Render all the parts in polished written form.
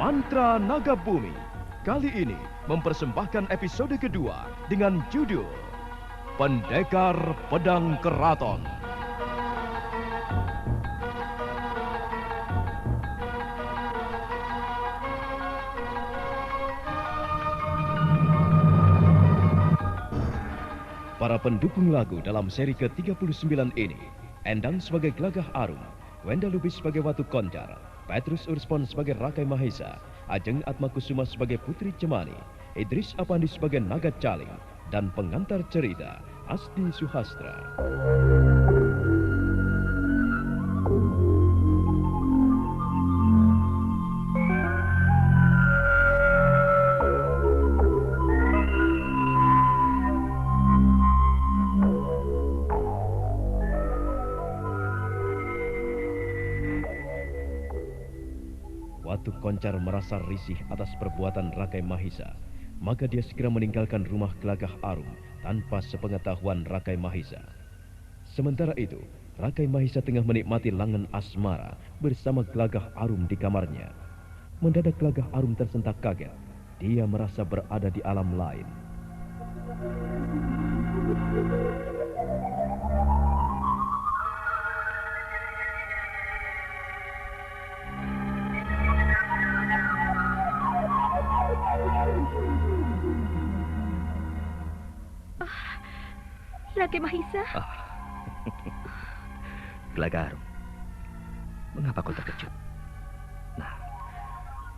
Mantra Naga Bumi kali ini mempersembahkan episode kedua dengan judul Pendekar Pedang Keraton. Para pendukung lagu dalam seri ke-39 ini, Endang sebagai Glagah Arum, Wenda Lubis sebagai Watu Koncar, Petrus Urspon sebagai Rakai Mahesa, Ajeng Atmakusuma sebagai Putri Cemani, Idris Apandi sebagai Naga Caling, dan pengantar cerita Asti Suhastra. Watu Koncar merasa risih atas perbuatan Rakai Mahesa, maka dia segera meninggalkan rumah Glagah Arum tanpa sepengetahuan Rakai Mahesa. Sementara itu, Rakai Mahesa tengah menikmati langen asmara bersama Glagah Arum di kamarnya. Mendadak Glagah Arum tersentak kaget. Dia merasa berada di alam lain. Rakai Mahesa. Glagah Arum, mengapa kau terkejut? Nah,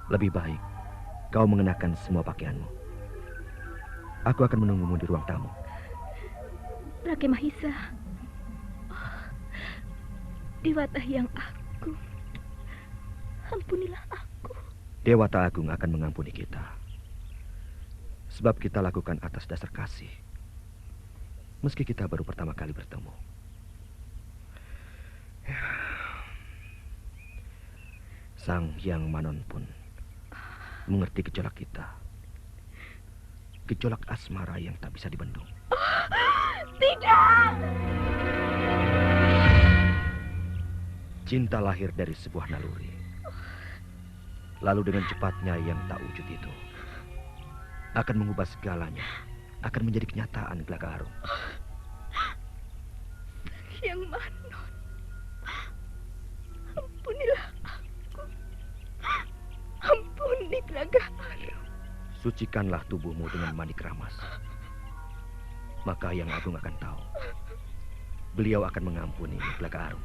lebih baik kau mengenakan semua pakaianmu. Aku akan menunggumu di ruang tamu. Rakai Mahesa, Dewata yang agung, ampunilah aku. Dewata Agung akan mengampuni kita, sebab kita lakukan atas dasar kasih. Meski kita baru pertama kali bertemu. Sang Hyang Manon pun mengerti gejolak kita. Gejolak asmara yang tak bisa dibendung. Tidak! Cinta lahir dari sebuah naluri. Lalu dengan cepatnya yang tak wujud itu akan mengubah segalanya. Akan menjadi kenyataan, Glagah Arum. Hyang Manon, ampunilah aku. Ampuni Glagah Arum. Sucikanlah tubuhmu dengan mani keramas. Maka Yang Agung akan tahu. Beliau akan mengampuni Glagah Arum.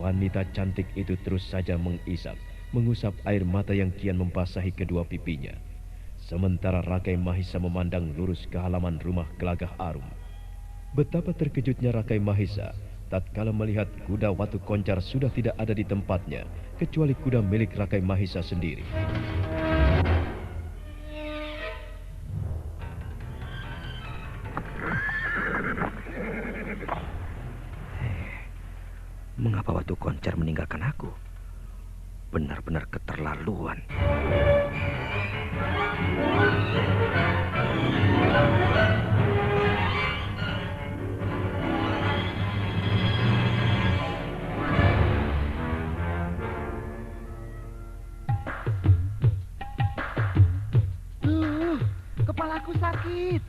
Wanita cantik itu terus saja mengisap, mengusap air mata yang kian membasahi kedua pipinya. Sementara Rakai Mahesa memandang lurus ke halaman rumah Glagah Arum. Betapa terkejutnya Rakai Mahesa tatkala melihat kuda Watu Koncar sudah tidak ada di tempatnya, kecuali kuda milik Rakai Mahesa sendiri. Mengapa Watu Koncar meninggalkan aku? Benar-benar keterlaluan. Kepalaku sakit.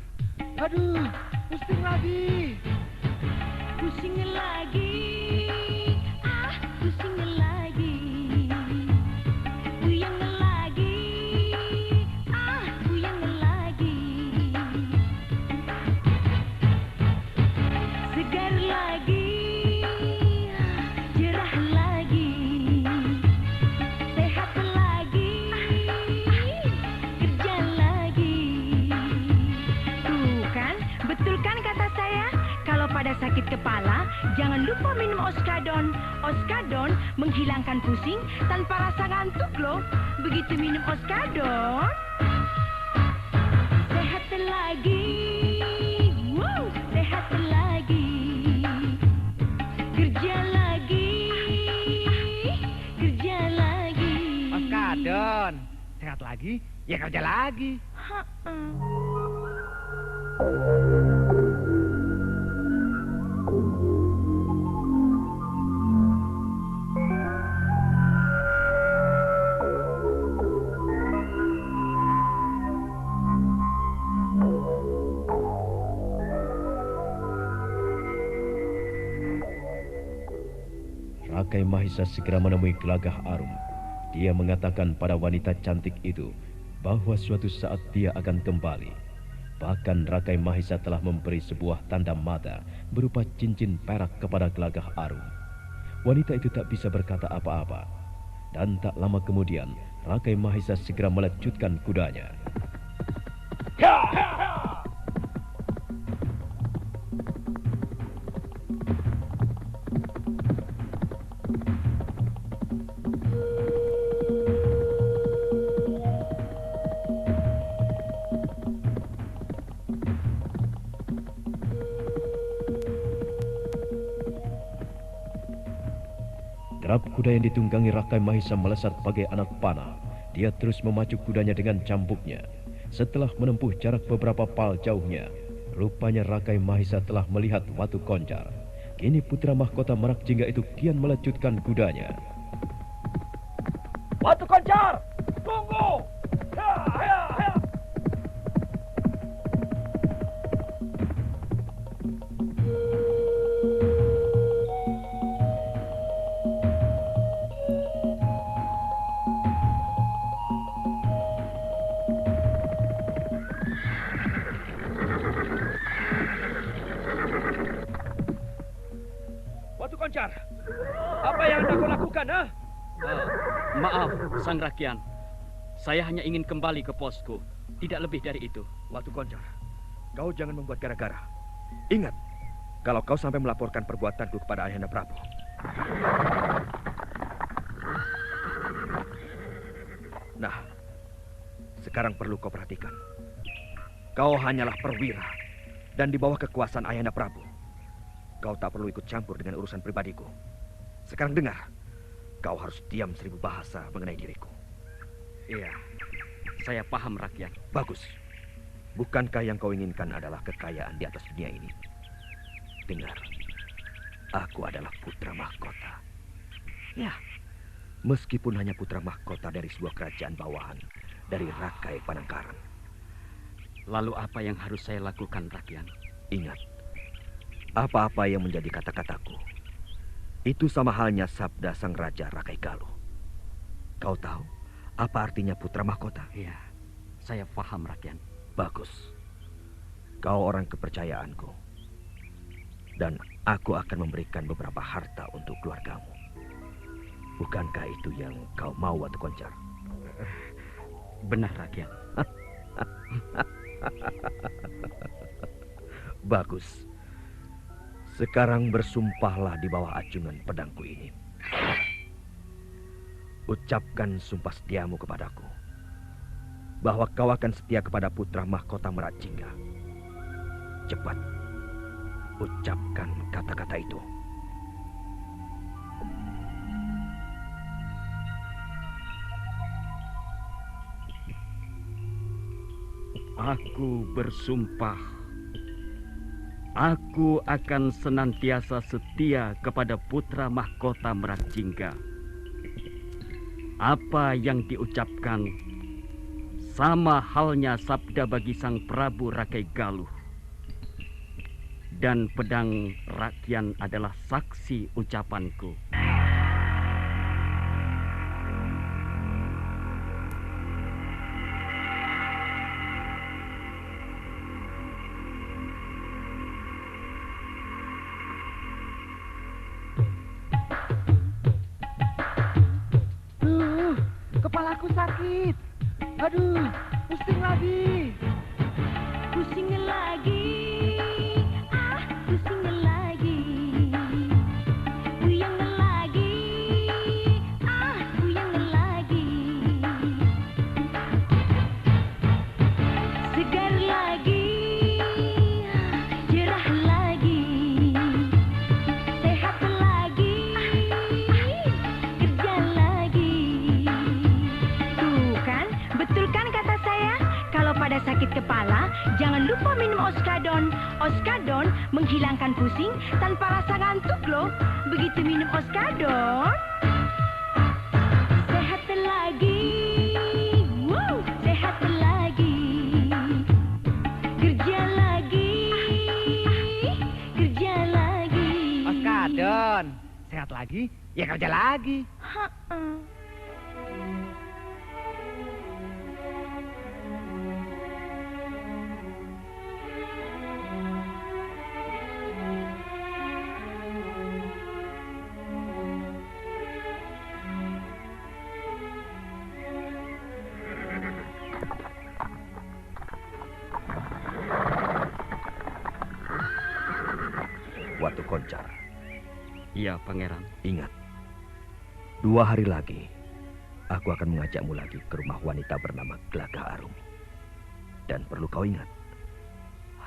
Aduh, pusing lagi. Pusing lagi. Pusing lagi. Puyeng lagi. Puyeng lagi. Segar lagi. Cerah lagi. Sehat lagi. Kerja lagi. Tuh kan, betul kan kata saya? Kalau pada sakit kepala, jangan lupa minum Oskadon. Oskadon menghilangkan pusing tanpa rasa ngantuk loh. Begitu minum Oskadon, sehat lagi. Wow, sehat lagi. Kerja lagi. Kerja lagi. Oskadon. Sehat lagi, ya kerja lagi. Rakai Mahisa segera menemui Gelagah Arum. Dia mengatakan pada wanita cantik itu bahwa suatu saat dia akan kembali. Bahkan Rakai Mahisa telah memberi sebuah tanda mata berupa cincin perak kepada Gelagah Arum. Wanita itu tak bisa berkata apa-apa. Dan tak lama kemudian, Rakai Mahisa segera melecutkan kudanya. Derap kuda yang ditunggangi Rakai Mahisa melesat bagai anak panah. Dia terus memacu kudanya dengan cambuknya. Setelah menempuh jarak beberapa pal jauhnya, rupanya Rakai Mahisa telah melihat Watu Koncar. Kini putra mahkota Merak Jingga itu kian melecutkan kudanya. Watu Koncar, tunggu! Ya, ya, ya. Watu Koncar, apa yang hendak kau lakukan, ha? Maaf, Sang Rakyat. Saya hanya ingin kembali ke posku. Tidak lebih dari itu. Watu Koncar, kau jangan membuat gara-gara. Ingat, kalau kau sampai melaporkan perbuatanku kepada Ayahanda Prabu. Nah, sekarang perlu kau perhatikan. Kau hanyalah perwira dan di bawah kekuasaan Ayahanda Prabu. Kau tak perlu ikut campur dengan urusan pribadiku. Sekarang dengar, kau harus diam 1000 bahasa mengenai diriku. Iya, saya paham, Rakyat. Bagus. Bukankah yang kau inginkan adalah kekayaan di atas dunia ini? Dengar, aku adalah putra mahkota. Ya, meskipun hanya putra mahkota dari sebuah kerajaan bawahan dari Rakai Panangkaran. Lalu apa yang harus saya lakukan, Rakyat? Ingat, apa-apa yang menjadi kata-kataku, itu sama halnya sabda sang raja Rakai Galuh. Kau tahu apa artinya putra mahkota? Iya, saya paham, Rakyat. Bagus. Kau orang kepercayaanku. Dan aku akan memberikan beberapa harta untuk keluargamu. Bukankah itu yang kau mau, Watu Koncar? Benar, Rakyat. Bagus. Sekarang bersumpahlah di bawah acungan pedangku ini. Ucapkan sumpah setiamu kepadaku. Bahwa kau akan setia kepada putra mahkota Merak Jingga. Cepat. Ucapkan kata-kata itu. Aku bersumpah, aku akan senantiasa setia kepada putra mahkota Merak Jingga. Apa yang diucapkan sama halnya sabda bagi Sang Prabu Rakai Galuh. Dan pedang Rakyat adalah saksi ucapanku. Kepalaku sakit. Aduh, pusing lagi. Pusing lagi. Ah, pusing Oskadon menghilangkan pusing tanpa rasa ngantuk loh. Begitu minum Oskadon, sehat lagi. Wow, sehat lagi. Kerja lagi. Kerja lagi. Oskadon, sehat lagi, ya kerja lagi. Watu Koncar, Iya, Pangeran. ingat. 2 hari lagi, aku akan mengajakmu lagi ke rumah wanita bernama Gelagah Arum. Dan perlu kau ingat,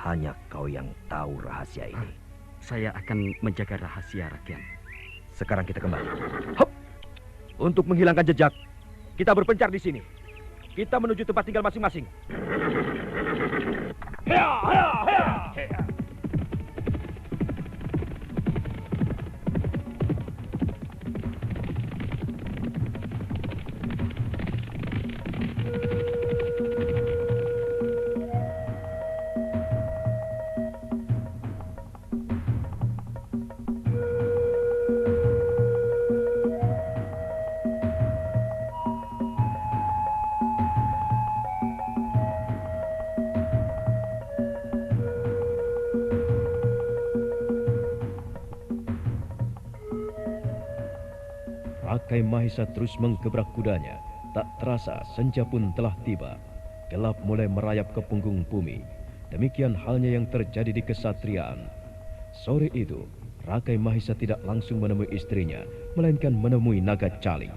hanya kau yang tahu rahasia ini. Saya akan menjaga rahasia, Rakyat. Sekarang kita kembali. Hop! Untuk menghilangkan jejak, kita berpencar di sini. Kita menuju tempat tinggal masing-masing. Rakai Mahisa terus menggebrak kudanya. Tak terasa senja pun telah tiba. Gelap mulai merayap ke punggung bumi. Demikian halnya yang terjadi di kesatriaan. Sore itu, Rakai Mahisa tidak langsung menemui istrinya, melainkan menemui Naga Caling.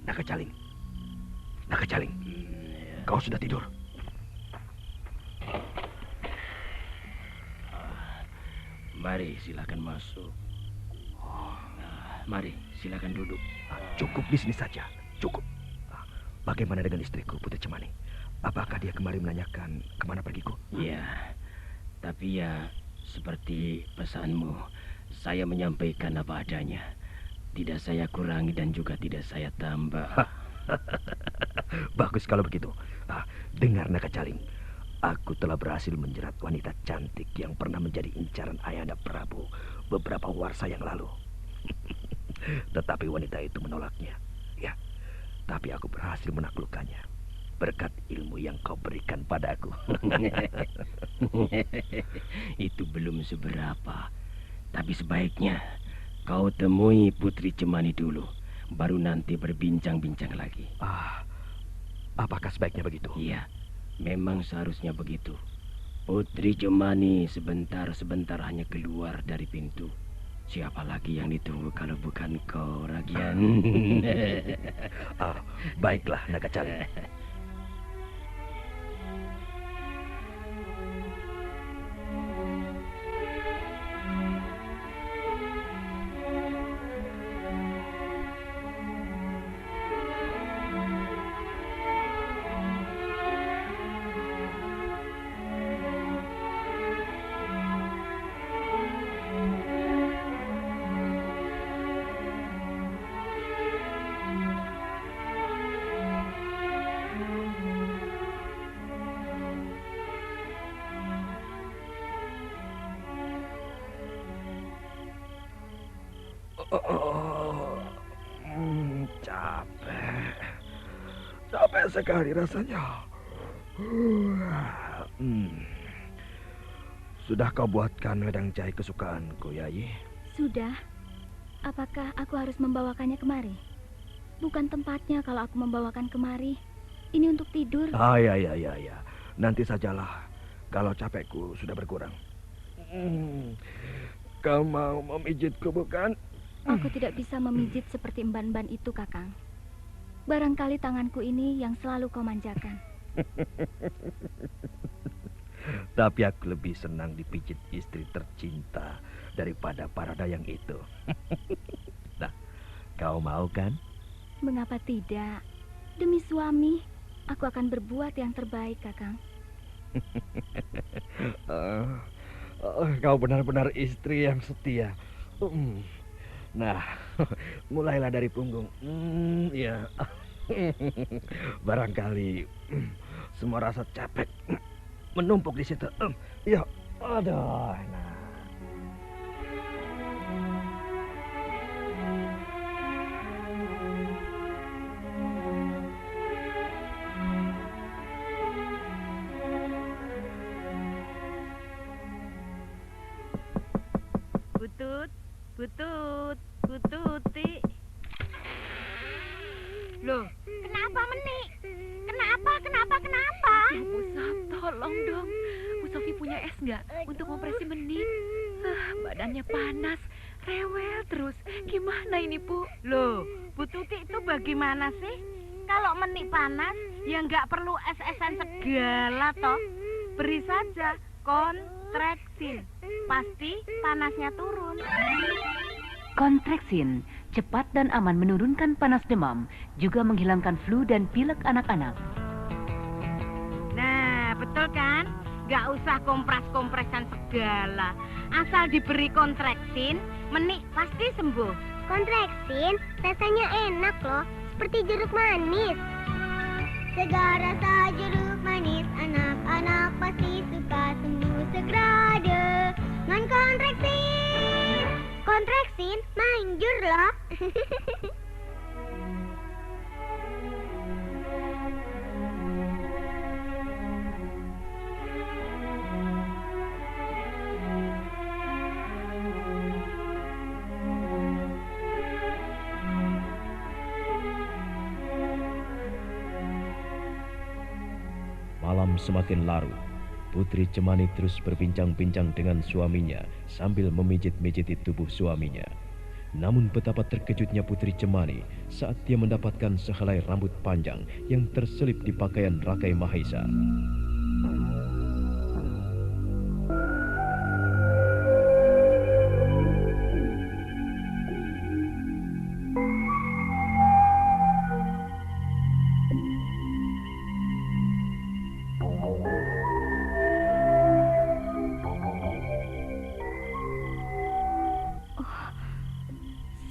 Naga Caling. Naga Caling. Kau sudah tidur? Mari, silakan masuk. Mari, silakan duduk. Cukup di sini saja. Cukup. Bagaimana dengan istriku, Putri Cemani? Apakah dia kembali menanyakan kemana pergiku? Ya, tapi ya seperti pesanmu, saya menyampaikan apa adanya. Tidak saya kurangi dan juga tidak saya tambah. Bagus kalau begitu. Dengar Naga Caling. Aku telah berhasil menjerat wanita cantik yang pernah menjadi incaran Ayahanda Prabu beberapa warsa yang lalu. Tetapi wanita itu menolaknya. Ya, tapi aku berhasil menaklukkannya berkat ilmu yang kau berikan padaku. Itu belum seberapa. Tapi sebaiknya kau temui Putri Cemani dulu, baru nanti berbincang-bincang lagi. Apakah sebaiknya begitu? Iya, memang seharusnya begitu. Putri Cemani sebentar-sebentar hanya keluar dari pintu. Siapa lagi yang ditunggu kalau bukan kau, Ragian? Baiklah, Naga Caling. Capek sekali rasanya. Sudah kau buatkan wedang jahe kesukaanku, Yayi? Sudah. Apakah aku harus membawakannya kemari? Bukan tempatnya kalau aku membawakan kemari. Ini untuk tidur. Ya. Nanti sajalah kalau capekku sudah berkurang. Kau mau memijitku, bukan? Aku tidak bisa memijit seperti emban-emban itu, Kakang. Barangkali tanganku ini yang selalu kau manjakan. Tapi aku lebih senang dipijit istri tercinta daripada para dayang itu. Nah, kau mau kan? Mengapa tidak? Demi suami, aku akan berbuat yang terbaik, Kakang. Kau benar-benar istri yang setia. Nah, mulailah dari punggung. Ya, barangkali semua rasa capek menumpuk di situ. Ya, aduh. Nah. Bututi. Loh, kenapa Menik? Kenapa? Bu Sof, tolong dong. Bu Sofi punya es nggak untuk kompresi Menik? Badannya panas, rewel terus. Gimana ini, Bu? Loh, Bututi itu bagaimana sih? Kalau Menik panas, ya nggak perlu es-esan segala toh. Beri saja kontreksin. Pasti panasnya turun. Kontreksin cepat dan aman menurunkan panas demam, juga menghilangkan flu dan pilek anak-anak. Nah, betul kan? Nggak usah kompres-kompresan segala. Asal diberi kontreksin, Menik pasti sembuh. Kontreksin rasanya enak loh, seperti jeruk manis. Segar rasa jeruk manis, anak-anak pasti suka, sembuh segera dengan kontreksin. Kontreksin manjur loh. Malam semakin larut. Putri Cemani terus berbincang-bincang dengan suaminya sambil memijit-mijiti tubuh suaminya. Namun betapa terkejutnya Putri Cemani saat dia mendapatkan sehelai rambut panjang yang terselip di pakaian Rakai Mahesa.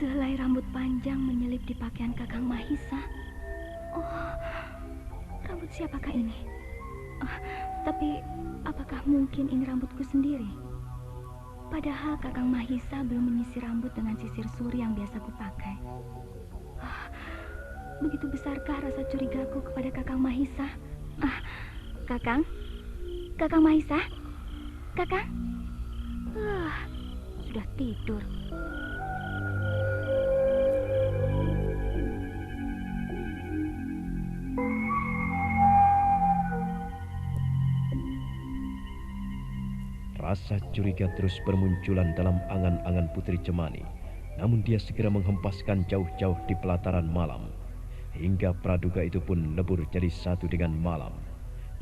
Sehelai rambut panjang menyelip di pakaian Kakang Mahisa. Oh, rambut siapakah ini? Tapi apakah mungkin ini rambutku sendiri? Padahal Kakang Mahisa belum menyisir rambut dengan sisir suri yang biasa kupakai. Begitu besarkah rasa curigaku kepada Kakang Mahisa? Kakang? Kakang Mahisa? Kakang? Sudah tidur. Rasa curiga terus bermunculan dalam angan-angan Putri Cemani. Namun dia segera menghempaskan jauh-jauh di pelataran malam. Hingga praduga itu pun lebur jadi satu dengan malam.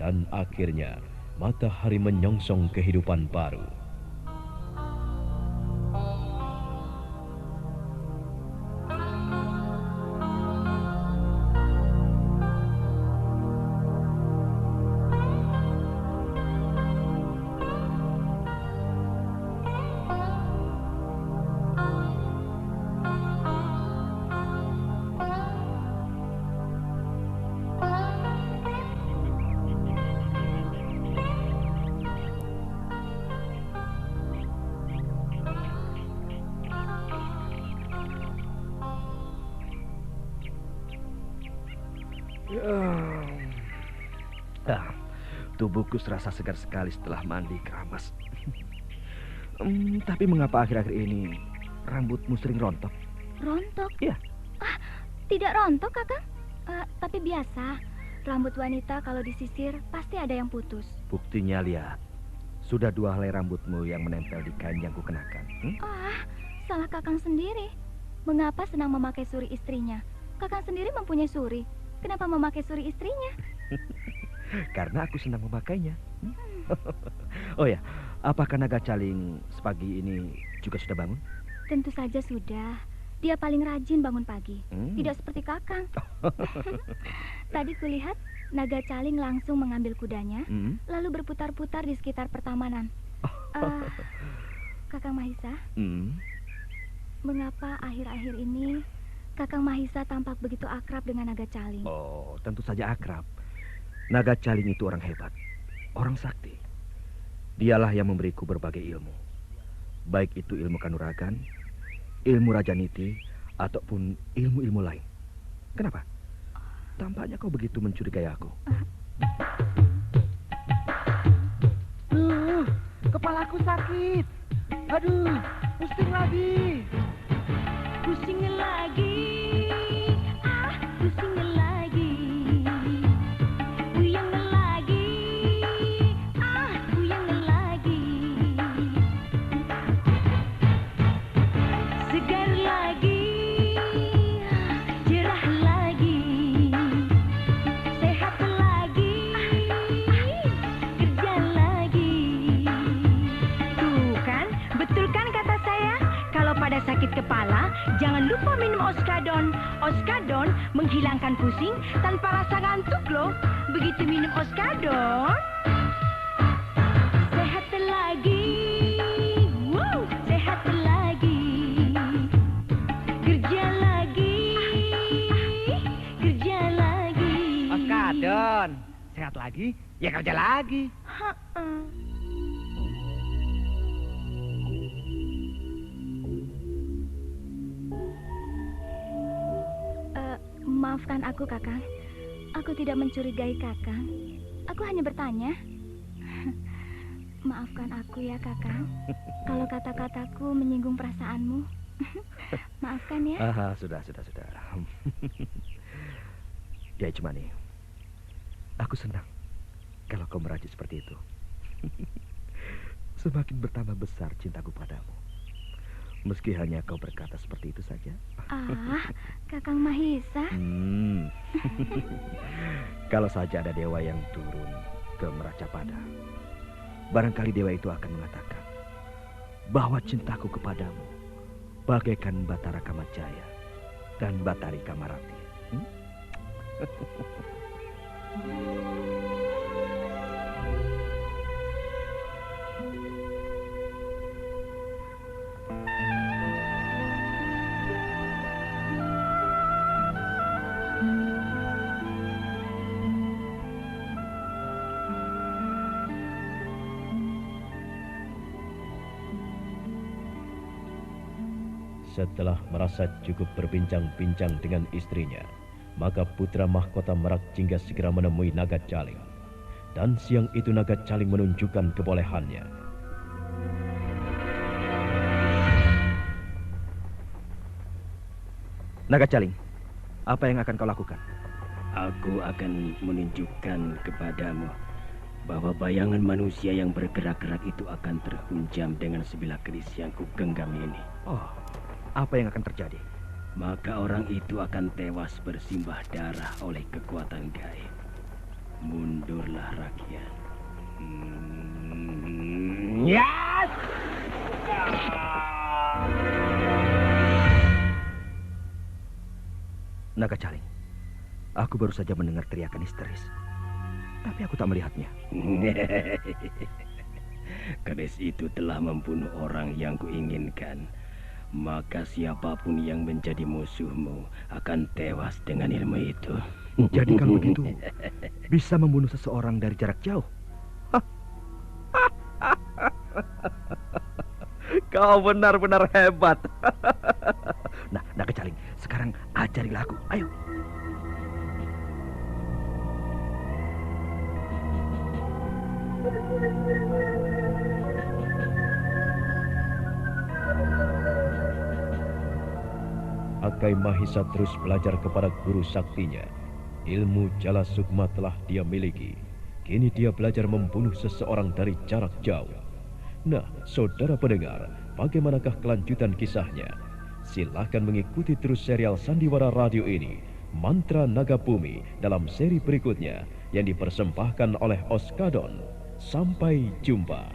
Dan akhirnya matahari menyongsong kehidupan baru. Tubuhku serasa segar sekali setelah mandi keramas. Tapi mengapa akhir-akhir ini rambutmu sering rontok? Rontok? Iya. Tidak rontok, Kakang. Tapi biasa. Rambut wanita kalau disisir pasti ada yang putus. Buktinya lihat. Sudah 2 helai rambutmu yang menempel di kain yang kukenakan. Salah Kakang sendiri. Mengapa senang memakai suri istrinya? Kakang sendiri mempunyai suri. Kenapa memakai suri istrinya? Karena aku senang memakainya. Oh ya, apakah naga caling sepagi ini juga sudah bangun? Tentu saja sudah. Dia paling rajin bangun pagi. Tidak seperti Kakang. Tadi kulihat naga caling langsung mengambil kudanya, lalu berputar-putar di sekitar pertamanan. Kakang Mahisa, mengapa akhir-akhir ini Kakang Mahisa tampak begitu akrab dengan naga caling? Oh, tentu saja akrab. Naga caling itu orang hebat, orang sakti. Dialah yang memberiku berbagai ilmu. Baik itu ilmu kanuragan, ilmu rajaniti, ataupun ilmu-ilmu lain. Kenapa? Tampaknya kau begitu mencurigai aku. Kepalaku sakit. Aduh, pusing lagi. Pusing lagi. Pusing lagi. Puyeng lagi. Puyeng lagi. Segar lagi. Cerah lagi. Sehat lagi. Kerja lagi. Tuh kan, betul kan kata saya? Kalau pada sakit kepala, jangan lupa minum Oskadon. Oskadon menghilangkan pusing tanpa rasa ngantuk loh. Begitu minum Oskadon, sehat lagi. Wow, sehat lagi. Kerja lagi. Kerja lagi. Oskadon, sehat lagi, ya kerja lagi. Maafkan aku, Kakang. Aku tidak mencurigai Kakang. Aku hanya bertanya. Maafkan aku ya, Kakang. Kalau kata-kataku menyinggung perasaanmu. Maafkan ya. Sudah. Ya, Cemani. Aku senang kalau kau merajut seperti itu. Semakin bertambah besar cintaku padamu. Meski hanya kau berkata seperti itu saja. Kakang Mahisa. Kalau saja ada dewa yang turun ke Meracapada, barangkali dewa itu akan mengatakan bahwa cintaku kepadamu bagaikan Batara Kamajaya dan Batari Kamarati. Setelah merasa cukup berbincang-bincang dengan istrinya, maka putra mahkota Merak Jingga segera menemui naga caling. Dan siang itu naga caling menunjukkan kebolehannya. Naga caling, apa yang akan kau lakukan? Aku akan menunjukkan kepadamu bahwa bayangan manusia yang bergerak-gerak itu akan terhunjam dengan sebilah keris yang kugenggam ini. Apa yang akan terjadi? Maka orang itu akan tewas bersimbah darah oleh kekuatan gaib. Mundurlah rakyat. Yes! Naga caling, aku baru saja mendengar teriakan histeris. Tapi aku tak melihatnya. Keris itu telah membunuh orang yang kuinginkan. Maka siapapun yang menjadi musuhmu akan tewas dengan ilmu itu. Jadi kalau begitu, bisa membunuh seseorang dari jarak jauh. Kau benar-benar hebat. Nah, naga caling, sekarang ajarilah aku. Ayo. Akai Mahisa terus belajar kepada guru saktinya. Ilmu Jala Sukma telah dia miliki. Kini dia belajar membunuh seseorang dari jarak jauh. Nah, saudara pendengar, bagaimanakah kelanjutan kisahnya? Silakan mengikuti terus serial Sandiwara Radio ini Mantra Naga Bumi dalam seri berikutnya yang dipersembahkan oleh Oskadon. Sampai jumpa.